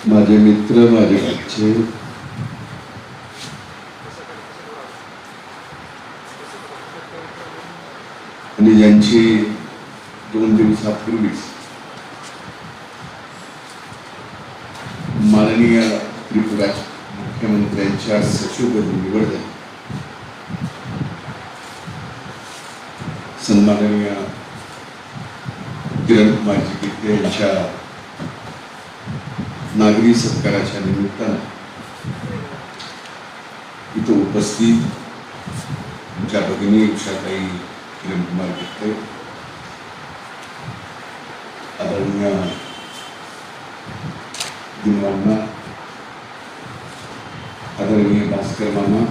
माझे मित्र, माझे बच्चे, आणि ज्यांची 2 दिवसापूर्वीच माननीय त्रिपुरा मुख्यमंत्र्यांच्या सचिवपदी निवड झाली. सन्माननीय किरण कुमारजी गित्ते यांच्या नागरी सत्काराच्या निमित्तानं इथं उपस्थित आमच्या भगिनी उषाताई किरण कुमार गित्ते, आदरणीय दिनवाना, आदरणीय भास्कर मामा,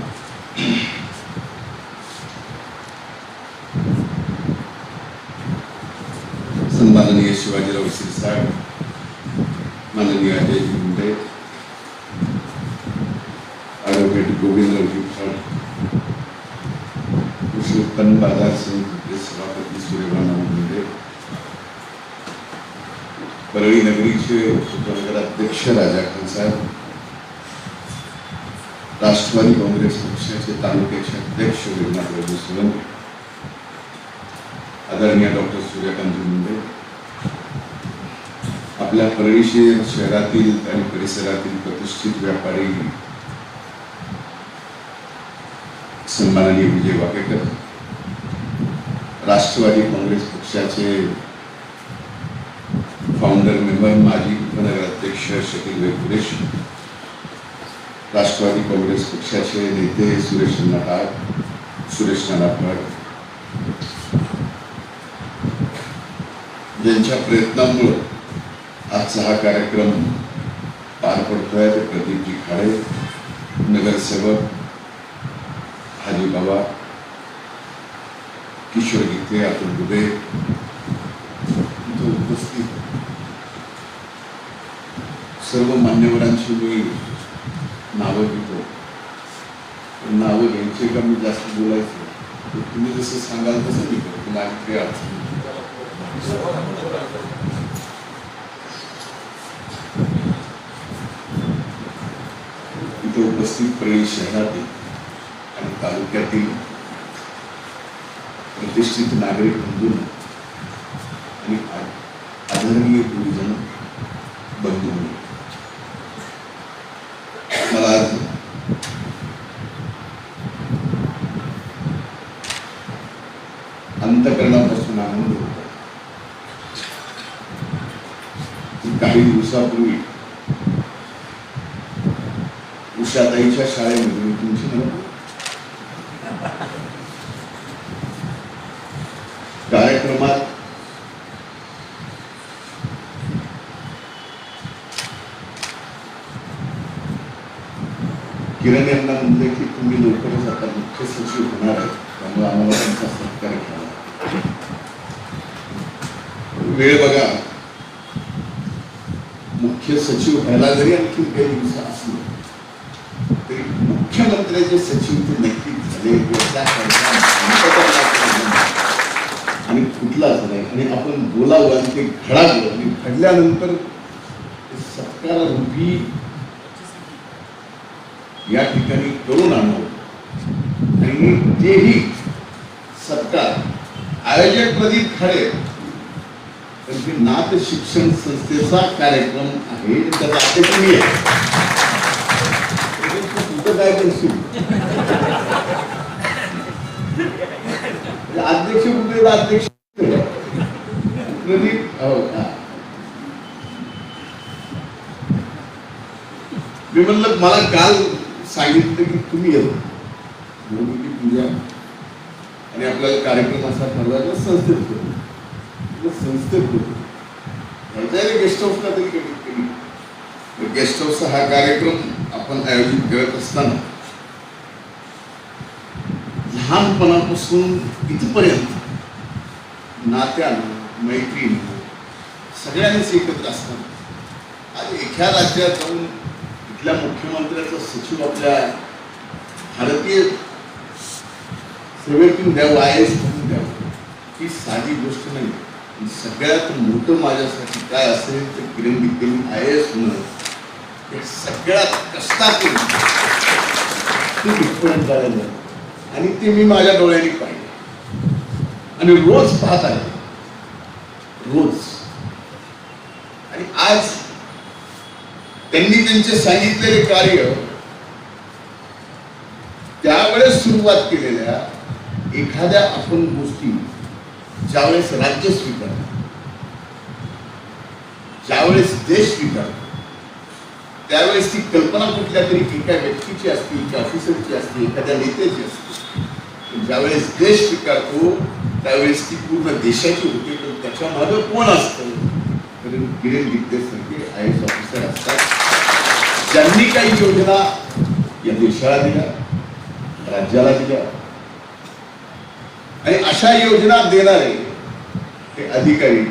सन्माननीय शिवाजीराव शिरसाट, माननीय अजय मुंडे, ॲडव्होकेट गोविंदरावजी फड, कृषी उत्पन्न बाजार समितीचे सभापती सूर्यभान मुंडे, परळी नगरीचे उपनगराध्यक्ष राजा खान साहेब, राष्ट्रवादी काँग्रेस पक्षाचे तालुक्याचे अध्यक्ष विनायकराव सोलंकी, आदरणीय डॉक्टर सूर्यकांत मुंडे, आपल्या परळी शहरातील आणि परिसरातील प्रतिष्ठित व्यापारी सन्माननीय विजय वाकेकर, राष्ट्रवादी काँग्रेस पक्षाचे फाउंडर मेंबर माजी उपनगराध्यक्ष शकील वेकुरेश, राष्ट्रवादी काँग्रेस पक्षाचे नेते सुरेश नाना भट, ज्यांच्या प्रयत्नांमुळे आजचा हा कार्यक्रम पार पडतोय ते प्रदीपजी खाडे, नगरसेवक हाजी बाबा, किशोर गित्ते, अतुल दुबे, उपस्थित सर्व मान्यवरांची मी नावं घेतो. नावं घ्यायची का मी जास्त बोलायचं, तुम्ही जसं सांगाल तसं मी करतो. माझी काही अडचण इथे उपस्थित परळी शहरातील आणि तालुक्यातील प्रतिष्ठित नागरिक बंधूंनो आणि आदरणीय गुरुजन बंधूंनो, मला आज अंतःकरणापासून आनंद होतो. काही दिवसापूर्वी उषाताईच्या शाळेमध्ये तुमची कार्यक्रमात किरण यांना म्हणले की तुम्ही लवकरच आता मुख्य सचिव होणार आहे, त्यामुळे आम्हाला त्यांचा सत्कार घ्यावा. वेळ बघा, मुख्य सचिव व्हायला जरी आणखी काही दिवस असलो तरी मुख्यमंत्र्याचे सचिव ते नक्कीच झाले आणि कुठलाच नाही. आणि आपण बोलावं आणि ते घडावं आणि घडल्यानंतर सत्कारारूपी या ठिकाणी करून आणावं. आणि तेही सत्कार आयोजक प्रदीप खाडे, पण नाथ शिक्षण संस्थेचा कार्यक्रम आहे, त्याचा अध्यक्ष मी आहे. तुझं काय करशील अध्यक्ष कुठे अध्यक्ष प्रदीप. मी म्हणलं मला काल सांगितलं की तुम्ही येतो की पूजा आणि आपल्याला कार्यक्रम असा ठरवायचा संस्थेत करू, संस्थेत करू गेस्ट हाऊसला तरी कमीत कमी. गेस्ट हाऊसचा हा कार्यक्रम आपण आयोजित करत असताना लहानपणापासून इथपर्यंत नात्यानं मैत्रीनं सगळ्यांनीच एकत्र असतात. आज एका राज्यात जाऊन इथल्या मुख्यमंत्र्याचा सचिव आपल्या भारतीय सेवेतून द्यावं, IAS म्हणून द्यावं, ही साधी गोष्ट नाही. सगळ्यात मोठं माझ्यासाठी काय असेल तर किरण गित्ते IAS होणं सगळ्या कष्टातून ते इथपर्यंत झालेलं आहे. आणि ते मी माझ्या डोळ्यांनी पाहिले आणि रोज पाहत आहे, रोज. आणि आज त्यांनी त्यांचे सांगितलेले कार्य त्यावेळेस सुरुवात केलेल्या एखाद्या आपण गोष्टी ज्यावेळेस राज्य स्वीकारतो, ज्यावेळेस देश स्वीकारतो, त्यावेळेस ती कल्पना कुठल्या तरी एका व्यक्तीची असते, एका ऑफिसरची असते, एखाद्या नेत्याची असते. ज्यावेळेस देश स्वीकारतो त्यावेळेस ती पूर्ण देशाची होते. पण त्याच्या मागे कोण असतं? तर किरण गित्तेसारखे IAS ऑफिसर असतात, ज्यांनी काही योजना या देशाला दिल्या, राज्याला दिल्या. आणि अशा योजना देणारे हे अधिकारी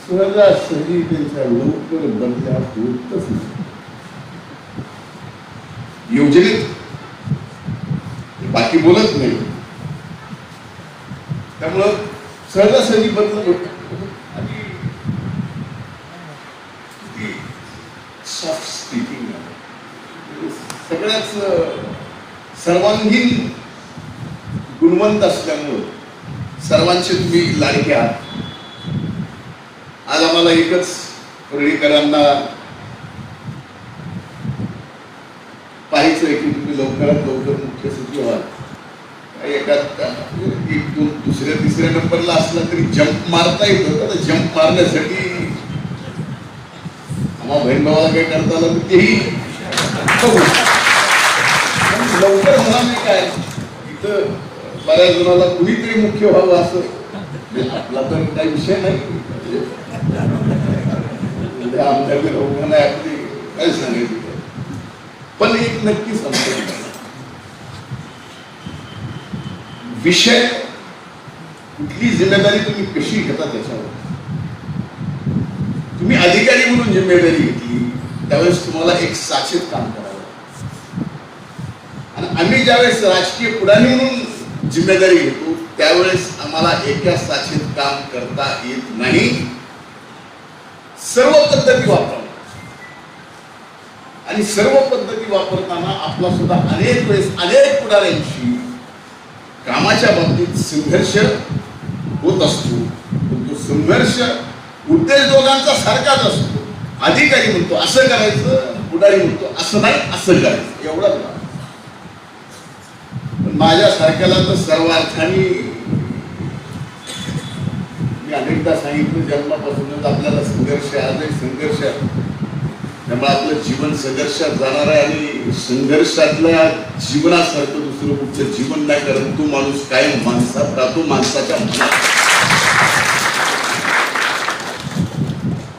सहजासहजी त्यांच्या लवकर बदल्या होतच नाही. योजनेत बाकी बोलत नाही, त्यामुळं सहजासहजी बदल होत. आणि किती सॉफ्ट स्पीकिंग, सगळ्याच सर्वांगीण गुणवंत असल्यामुळं सर्वांचे तुम्ही लाडके आहात. आज आम्हाला एकच परळीकरांना पाहायचं आहे की तुम्ही लवकरात लवकर मुख्य सचिव आहात. एक दोन दुसऱ्या तिसऱ्या नंबरला असला तरी जंप मारता येतं. तर जंप मारण्यासाठी आम्हाला बहीण भावाला काही करता आलं तेही लवकर म्हणा. नाही काय इथं बऱ्याच जणांना कुणीतरी मुख्य व्हावं असं आपला तर काही विषय नाही. आमच्याकडे लोकांना आपली काय सांगायचं. पण एक नक्की सांगतो, विषय कुठली जिम्मेदारी तुम्ही कशी घेता त्याच्यावर. तुम्ही अधिकारी म्हणून जिम्मेदारी घेतली त्यावेळेस तुम्हाला एक साचेत काम करावं. आणि आम्ही ज्यावेळेस राजकीय पुढारी म्हणून जिम्मेदारी घेतो त्यावेळेस आम्हाला एका साचेत काम करता येत नाही. सर्व पद्धती वापरा. आणि सर्व पद्धती वापरताना आपला सुद्धा अनेक वेळेस अनेक पुढाऱ्यांशी कामाच्या बाबतीत संघर्ष होत असतो. तो संघर्ष उद्देश दोघांचा सारखाच असतो. अधिकारी म्हणतो असं करायचं, पुढारी म्हणतो असं नाही असं करायचं, एवढाच. पण माझ्या सारख्याला तर सर्वार्थाने मी अनेकदा सांगितलं, जन्मापासूनच आपल्याला संघर्ष, आजही संघर्ष. त्यामुळे आपलं जीवन संघर्षात जाणार आहे. आणि संघर्षातल्या जीवनासारखं दुसरं कुठचं जीवन नाही. कारण तो माणूस कायम माणसात राहतो, माणसाच्या मनात.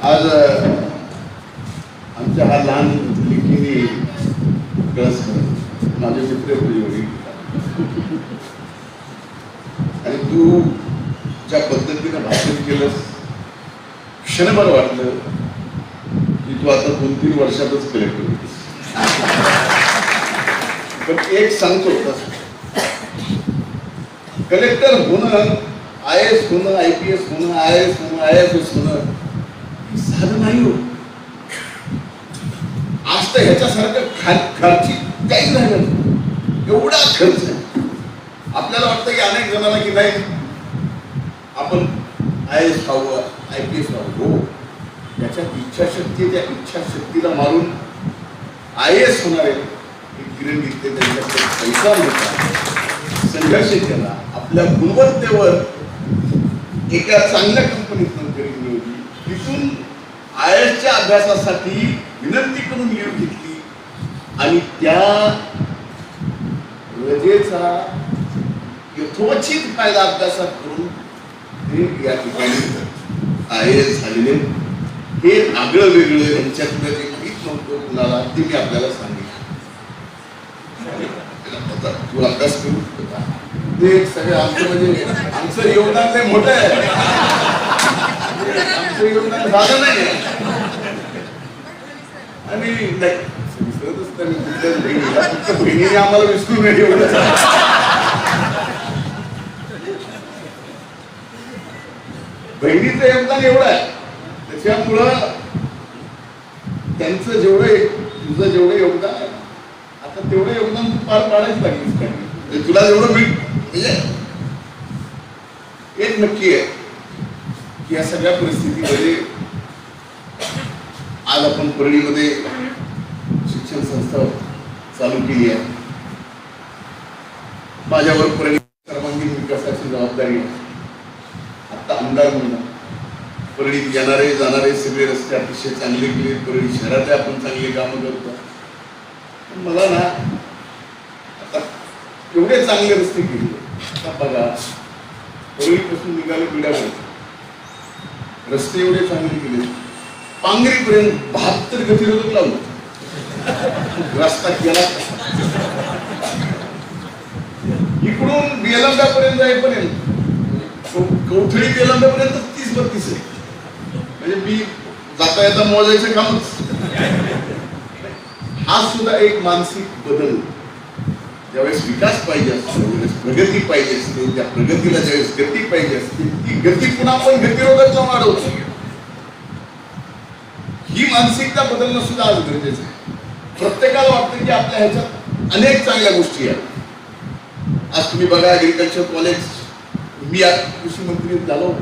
आज आमच्या हा लहान लेखीने कळस माझे मित्र होते आणि तू ज्या पद्धतीने भाषण केलंस क्षणभर वाटलं की तू आता 2-3 वर्षातच कलेक्टर होतीस. पण एक सांगतो, कलेक्टर होणं, IAS होणं, IPS होणं, IAS होणं, IFS होणं साधं नाही हो. आज तर ह्याच्यासारखं खर्ची काहीच नाही. एवढा खर्च आहे. आपल्याला वाटतं की अनेक जणांना की नाही आपण IAS व्हावं, IPS व्हावं. हो, त्याच्यात इच्छाशक्ती, त्या इच्छाशक्तीला मारून IAS होणार आहे. किरण गित्ते त्यांच्याकडे पैसा होता, संघर्ष केला, आपल्या गुणवत्तेवर एका चांगल्या कंपनीत नोकरी मिळवली. तिथून IASच्या अभ्यासासाठी विनंती करून लीव्ह घेतली आणि त्या रजेचा यथोचित फायदा अभ्यासात करून ते या ठिकाणी IAS झालेले. हे आगळं वेगळं यांच्यातलं जे माहीत नव्हतं कुणाला ते मी आपल्याला सांगितलं. तू अभ्यास करू शकता. ते सगळं आमचं म्हणजे आमचं योगदान लय मोठं आहे. आमचं योगदान साधं नाही. आणि विसरतच नाही कुठल्याच बहिणीला, फक्त बहिणीने आम्हाला विसरू नाही एवढं. बहिणीचं योगदान एवढं आहे. त्याच्यामुळं त्यांचं तुझं जेवढं योगदान आहे आता तेवढं योगदान तू पार पाडायच लागलीस का? म्हणजे तुला जेवढं म्हणजे एक नक्की आहे की या सगळ्या परिस्थितीमध्ये आज आपण परळीमध्ये शिक्षण संस्था चालू केली आहे. माझ्यावर परळी सर्वांगीण विकासाची जबाबदारी आहे. आता आमदार म्हणून परळीत येणारे जाणारे सगळे रस्ते अतिशय चांगले केले. परळी शहरातले आपण चांगले कामं करतो. मला ना आता एवढे चांगले रस्ते केले. आता बघा परळीपासून निघाले पिढ्यावर रस्ते एवढे चांगले केले. पांगरीपर्यंत 72 गतिरोधक लावलं. रस्ता केला. इकडून बेलंब्यापर्यंत जाईपर्यंत कवठळी बेलंब्यापर्यंत 30-32 आहे. म्हणजे मी जाता येता मोजायचं कामच. हा सुद्धा एक मानसिक बदल. ज्यावेळेस विकास पाहिजे असतो, ज्यावेळेस प्रगती पाहिजे असते, त्या प्रगतीला ज्यावेळेस गती पाहिजे असते ती गती पुन्हा आपण गतिरोधक लावून अडवतो. ही मानसिकता बदलणं सुद्धा आज गरजेचं आहे. प्रत्येकाला वाटतं की आपल्या ह्याच्यात अनेक चांगल्या गोष्टी आहेत. आज तुम्ही बघा ऍग्रिकल्चर कॉलेज, मी आज कृषी मंत्री झालो,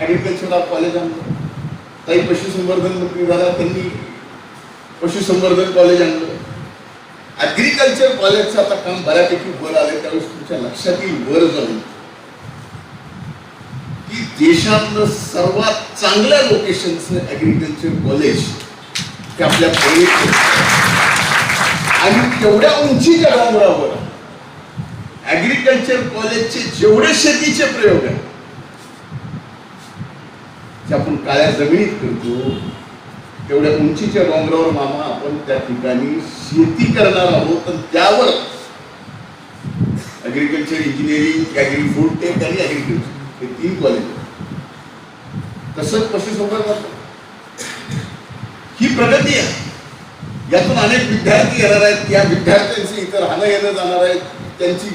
ऍग्रिकल्चर कॉलेज आणलं. काही पशुसंवर्धन मंत्री झाला, त्यांनी पशुसंवर्धन कॉलेज आणलं. ऍग्रिकल्चर कॉलेजचं आता काम बऱ्यापैकी वर आले. त्यावेळेस तुमच्या लक्षात येईल वर जाऊन की देशातलं सर्वात चांगल्या लोकेशनचं ऍग्रिकल्चर कॉलेज ते आपल्या परळीत आणि तेवढ्या उंचीच्या डोंगरावर ऍग्रिकल्चर कॉलेजचे जेवढे शेतीचे प्रयोग आहेत जे आपण काळ्या जमिनीत करतो तेवढ्या उंचीच्या डोंगरावर मामा आपण त्या ठिकाणी शेती करणार आहोत. आणि त्यावर agriculture engineering, agri food tech आणि ऍग्रिकल्चर हे 3 कॉलेज. तसंच पशुसंवर्धन ही प्रगती आहे. यातून अनेक विद्यार्थी येणार आहेत. या विद्यार्थ्यांची इतर राहणं येणं जाणार आहेत, त्यांची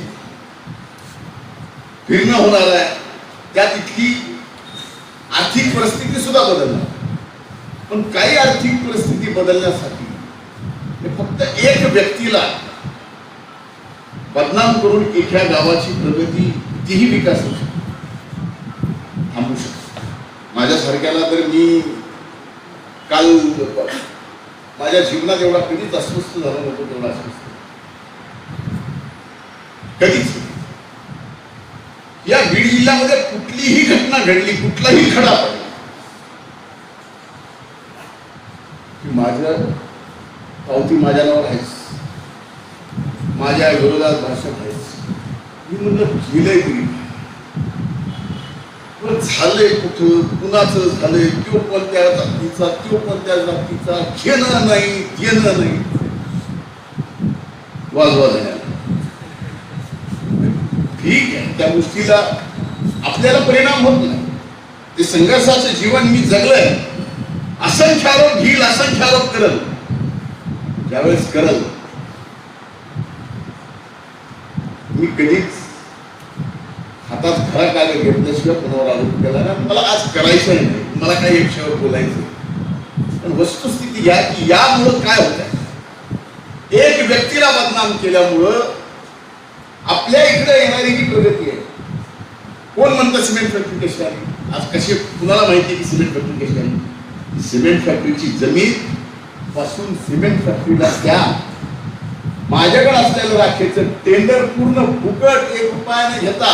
फिरणं होणार आहे. त्यात इतकी आर्थिक परिस्थिती सुद्धा बदलणार. पण काही आर्थिक परिस्थिती बदलण्यासाठी फक्त एक व्यक्तीला बदनाम करून एका गावाची प्रगती तीही विकास थांबू शकते. माझ्यासारख्याला तर मी काल माझ्या जीवनात एवढा कधीच अस्वस्थ झाला नव्हतो. तेवढा अस्वस्थ कधीच. या बीड जिल्ह्यामध्ये कुठलीही घटना घडली, कुठलाही खडा पडला की माझ्या पावती माझ्या नावावर आहेच, माझ्या विरोधात भाषण आहेच. मी म्हणलं गेलंय तरी झालंय कुठं, कुणाचं झालंय, तो कोणत्या जातीचा, तो कोणत्या जातीचा, घेणं नाही देणं नाही, वाजवा झाला. ठीक आहे, त्या गोष्टीला आपल्याला परिणाम होत नाही. ते संघर्षाचं जीवन मी जगलंय. असंख्य आरोप घेईल, असंख्य आरोप करल. ज्यावेळेस करल मी कधीच हातात खरा कागद घेतल्याशिवाय कोणावर आरोप केला ना. मला आज करायचं नाही, मला काही एक विषयावर बोलायचं. पण वस्तुस्थिती घ्या की यामुळं काय होत आहे. एक व्यक्तीला बदनाम केल्यामुळं आपल्या इकडे येणारी जी प्रगती आहे. कोण म्हणतं सिमेंट फॅक्टरी कशी आली, आज कशी कुणाला माहिती की सिमेंट फॅक्टरी कशी आली. सिमेंट फॅक्टरीची जमीन पासून सिमेंट फॅक्टरीला त्या माझ्याकडे असलेलं राखेचं टेंडर पूर्ण फुकट 1 रुपया न घेता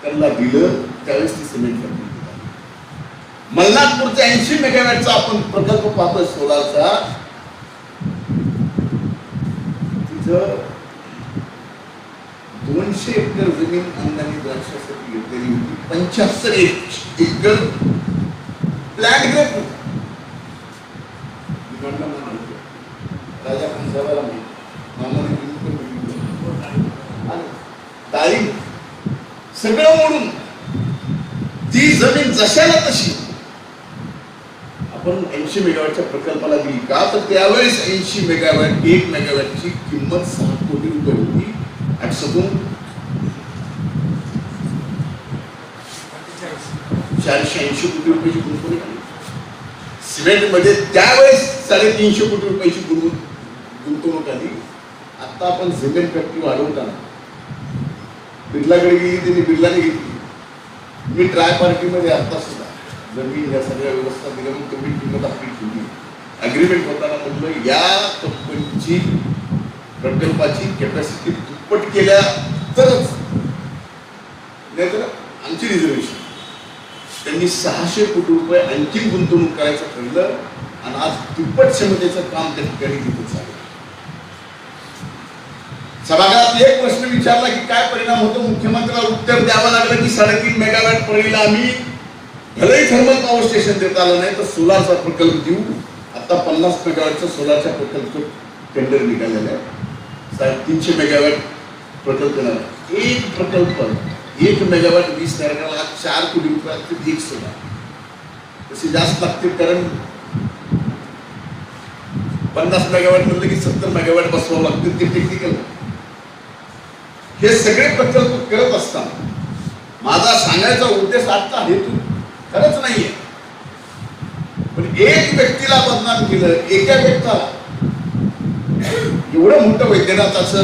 त्यांना दिलं. त्यावेळेस ती सिमेंट फॅक्टरी मलनाथपूरचा 80 मेगावॅटचा आपण प्रकल्प पाहतो सोलारचा. तिथं 200 एकर जमीन अंदाने द्राक्षासाठी घेतलेली होती. 75 एकर प्लॅट ग्रेप राजा पंचावाला तारीख सगळं मोडून ती जमीन जशाला तशी आपण 80 मेगावॅटच्या प्रकल्पाला दिली. का तर त्यावेळेस 80 मेगावॅट 1 मेगावॅटची किंमत 6 कोटी रुपये होती. आठसतून 480 कोटी रुपयाची कंपनी. सिमेंट मध्ये त्यावेळेस 350 कोटी रुपयाची गुंतवणूक आली. आता आपण सिमेंट फॅक्टरी वाढवताना बिर्लाकडे गेली, त्यांनी बिर्लाने घेतली. मी ट्राय पार्टीमध्ये आता सुद्धा जमीन या सगळ्या व्यवस्था दिल्या म्हणून तेवढी किंमत आपली ठेवली. अग्रीमेंट होताना म्हणलं या कंपनीची प्रकल्पाची कॅपॅसिटी दुप्पट केल्या तरच, नाही तर आमची रिझर्वेशन. त्यांनी 600 कोटी रुपये आणखी गुंतवणूक करायचं ठरलं आणि आज दुप्पट क्षमतेचं काम त्या ठिकाणी तिथे चालू. सभागृहात एक प्रश्न विचारला की काय परिणाम होतो, मुख्यमंत्र्याला उत्तर द्यावं लागलं की 3.5 मेगावॅट परळीला आम्ही भलेही थर्मल पॉवर स्टेशन देता आलं नाही तर सोलारचा प्रकल्प देऊ. आता 50 मेगावॅटचा सोलारचा प्रकल्प टेंडर निघालेला आहे. 350 मेगावॅट प्रकल्प देणार. एक प्रकल्प 1 मेगावॅट 20 तयार करायला 4 कोटी रुपये एक सोलार. तसे जास्त लागतील कारण 50 मेगावॅट म्हणलं की 70 मेगावॅट बसवावं लागतील, ते टेक्निकल. हे सगळे प्रकल्प करत असताना माझा सांगायचा उद्देश आजचा हेतू खरंच नाहीये, पण एक व्यक्तीला बदनाम केलं, एका व्यक्तीला एवढं मोठं वैद्यनाथाचं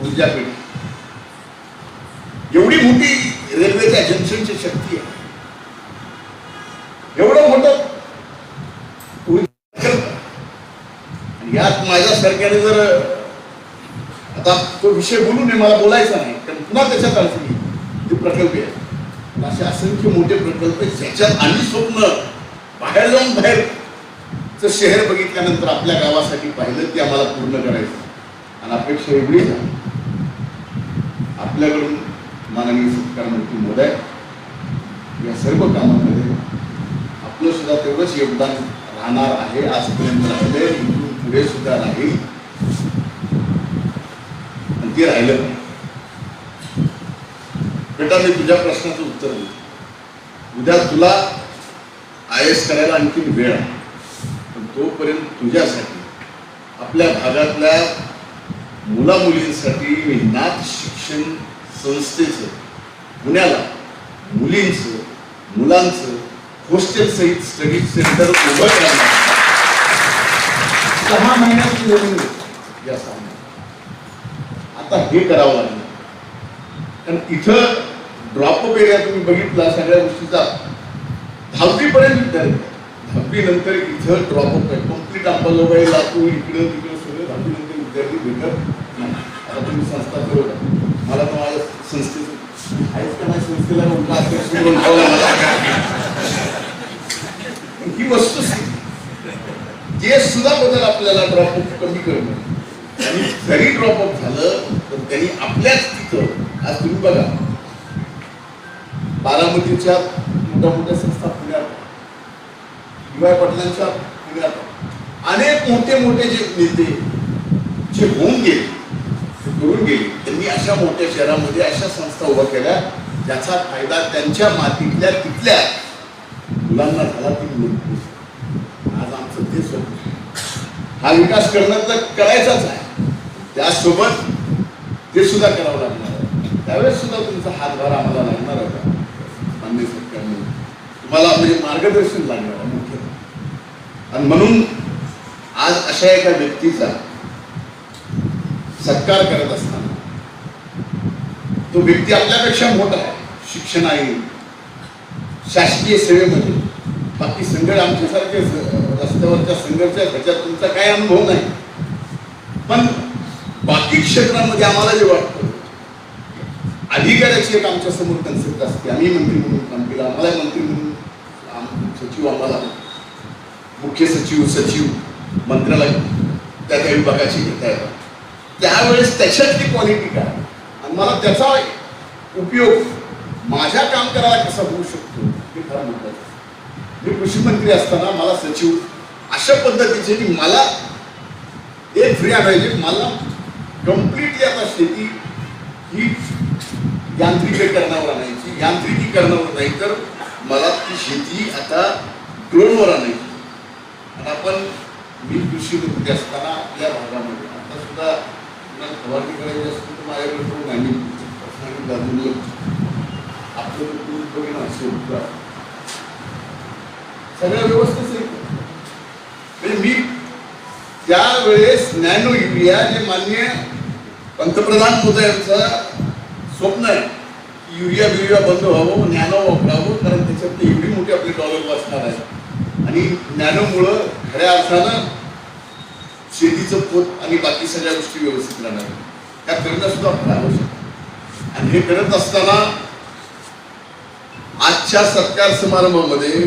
ऊर्जापीठ, एवढी मोठी रेल्वेच्या जंक्शनची शक्ती आहे, एवढं मोठं आणि यात माझ्या सरकारने जर आता तो विषय बोलू नये, मला बोलायचा नाही कारण पुन्हा त्याच्यात अडचणी ते प्रकल्प आहे. असे असंख्य मोठे प्रकल्प ज्याच्यात आम्ही स्वप्न बाहेर जाऊन बाहेरचं शहर बघितल्यानंतर आपल्या गावासाठी पाहिलं ते आम्हाला पूर्ण करायचं आणि अपेक्षा एवढीच आहे आपल्याकडून माननीय सरकार मंत्री महोदय या सर्व कामांमध्ये आपलं सुद्धा तेवढंच योगदान राहणार आहे. आजपर्यंत राहिले, इथून पुढे सुद्धा राहील आणि ते राहिलं नाही. बेटा मी तुझ्या प्रश्नाचं उत्तर देतो. उद्या तुला IAS करायला आणखी वेळ आहे, पण तोपर्यंत तुझ्यासाठी आपल्या भागातल्या मुला मुलींसाठी नाथ शिक्षण संस्थेचं पुण्याला मुलींचं मुलांचं हॉस्टेल सहित स्टडी सेंटर उभं करणार 6 महिन्यात या आता हे करावं लागलं. कारण इथं ड्रॉपअप एरिया तुम्ही बघितला सगळ्या गोष्टीचा 10वी पर्यंत विद्यार्थी, 10वी नंतर इथं ड्रॉपअप आहे. कम्प्लीट अंबाजोगाई लातूर इकडं तिकडं सगळं 10वी नंतर विद्यार्थी भेटत नाही. आता तुम्ही संस्था करत मला तर माझ्या संस्थेचं आहेच का नाही, संस्थेला उलटा ही वस्तू जे सुद्धा बदल आपल्याला ड्रॉपअप कमी करणं आणि जरी ड्रॉपअप झालं तर त्यांनी आपल्याच तिथं आज तुम्ही बघा बारामतीच्या मोठ्या मोठ्या संस्था पुण्यात, DY पाटलांच्या पुण्यात अनेक मोठे मोठे जे नेते जे होऊन गेले ते करून गेले, त्यांनी अशा मोठ्या शहरामध्ये अशा संस्था उभ्या केल्या ज्याचा फायदा त्यांच्या मातीतल्या तिथल्या मुलांना झाला. ती मुलं आज आमचं ते स्वप्न हा विकास करणं तर करायचाच आहे, त्यासोबत ते सुद्धा करावं लागणार आहे. त्यावेळेस सुद्धा तुमचा हातभार आम्हाला लागणार आहे. मान्य सरकारने तुम्हाला म्हणजे मार्गदर्शन लागणार आहे मुख्य. आणि म्हणून आज अशा एका व्यक्तीचा सत्कार करत असताना तो व्यक्ती आपल्यापेक्षा मोठा आहे, शिक्षण आहे, शासकीय सेवेमध्ये, बाकी संघर्ष आमच्यासारखे रस्त्यावरच्या संघर्षात ह्याच्यात तुमचा काही अनुभव नाही, पण बाकी क्षेत्रामध्ये आम्हाला जे वाटतं अधिकाऱ्याची एक आमच्या समोर कन्सेप्ट असते. आम्ही मंत्री म्हणून काम केलं, आम्हाला मंत्री म्हणून सचिव, आम्हाला मुख्य सचिव सचिव मंत्र्याला त्या त्या विभागाची घेता येतात. त्यावेळेस त्याच्यातली क्वालिटी काय आणि मला त्याचा उपयोग माझ्या काम करायला कसा होऊ शकतो हे फार महत्त्वाचं. मी कृषी मंत्री असताना मला सचिव अशा पद्धतीचे की मला एक फ्री आणायचे, मला कम्प्लिटली आता शेती ही यांत्रिकीकरणावर आणायची, यांत्रिकीकरणावर नाही तर मला ती शेती आता ड्रोनवर आणायची. आणि आपण मी कृषी मंत्री असताना आपल्या भागामध्ये आता सुद्धा फवारणी करायची असतो तर माझ्याकडे तो नाही आपलं बघेन असेल सगळ्या व्यवस्थेच म्हणजे मी त्यावेळेस नॅनो युरिया जे माननीय पंतप्रधान मोदयांचं स्वप्न आहे, युरिया बिरिया बंद व्हावं, नॅनो वापरावं, कारण त्याच्यात एवढी मोठी आपले डॉलर वाचणार आहे आणि नॅनोमुळं खऱ्या अर्थानं शेतीचं पोत आणि बाकी सगळ्या गोष्टी व्यवस्थित राहणार. त्या करणं सुद्धा आपल्याला आवश्यक आहे. आणि हे करत असताना आजच्या सत्कार समारंभामध्ये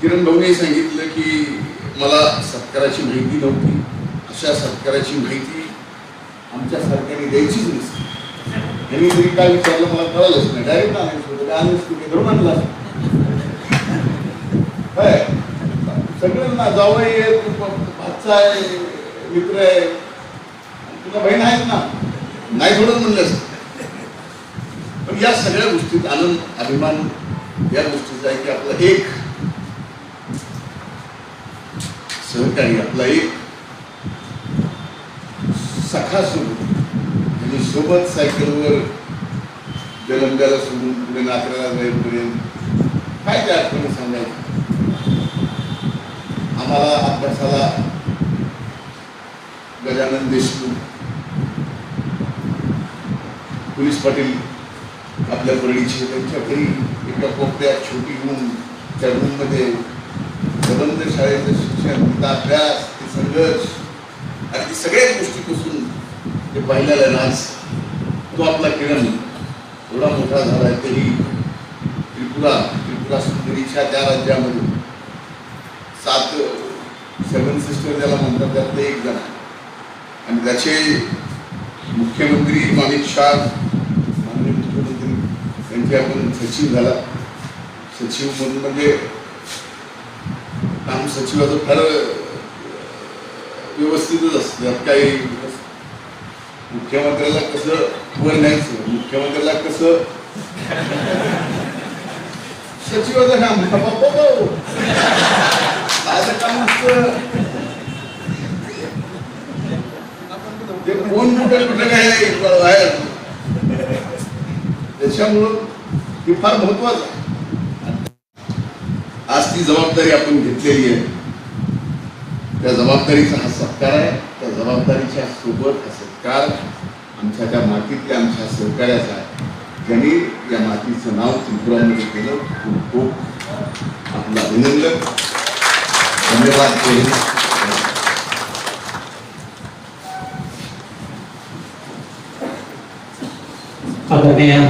किरण भाऊने सांगितलं की मला सत्काराची माहिती नव्हती. अशा सत्काराची माहिती आमच्या सरकारने द्यायचीच नसते. यांनी तरी काय विचारलं मला कळालंच नाही. डायरेक्ट आलेच कुठे धरून आणला काय सगळ्यांना जावई आहे, भाचा आहे, मित्र आहे, तुला बहीण आहेत ना, नाही थोडं म्हणलंच. पण या सगळ्या गोष्टीत आनंद अभिमान या गोष्टीचा आहे की आपला एक सहकारी, आपला एक सखा सोबत म्हणजे सोबत सायकलवर जलंब्याला सोडून पुढे नात्र्याला जाईपर्यंत काय त्या आठवणी सांगायचं. आम्हाला अभ्यासाला गजानन देशमुख, पोलीस पाटील आपल्या परळीचे, त्यांच्या घरी एका कोपऱ्यात छोटी रूम, त्या रूममध्ये प्रबंध शाळेचं शिक्षण, अभ्यास, ते संघर्ष आणि ती सगळ्याच गोष्टीपासून ते पाहिलेला नाच. तो आपला किरण एवढा मोठा झाला आहे तरी त्रिपुरा सुंदरीच्या त्या राज्यामध्ये 7 सिस्टर ज्याला म्हणतात त्यातलं एक जण आणि त्याचे मुख्यमंत्री अमित शाह माननीय मुख्यमंत्री त्यांचे आपण सचिव झाला. सचिव म्हणून म्हणजे काम सचिवाचं फार व्यवस्थितच असतं. त्यात काही मुख्यमंत्र्याला कसं वर न्यायचं, मुख्यमंत्र्याला कसं सचिवाचं काम काम असतं. ते कोण कुठं काय बाहेर, त्याच्यामुळं हे फार महत्वाचं आहे. आज ती जबाबदारी आपण घेतलेली आहे. त्या जबाबदारीचा हा सत्कार आहे. त्या जबाबदारीच्या सोबत हा सत्कार आमच्या त्या मातीतल्या आमच्या सहकार्याचा आहे, ज्यांनी या मातीचं नाव त्रिपुरामध्ये केलं. खूप खूप आपलं अभिनंदन, धन्यवाद. आदरणीय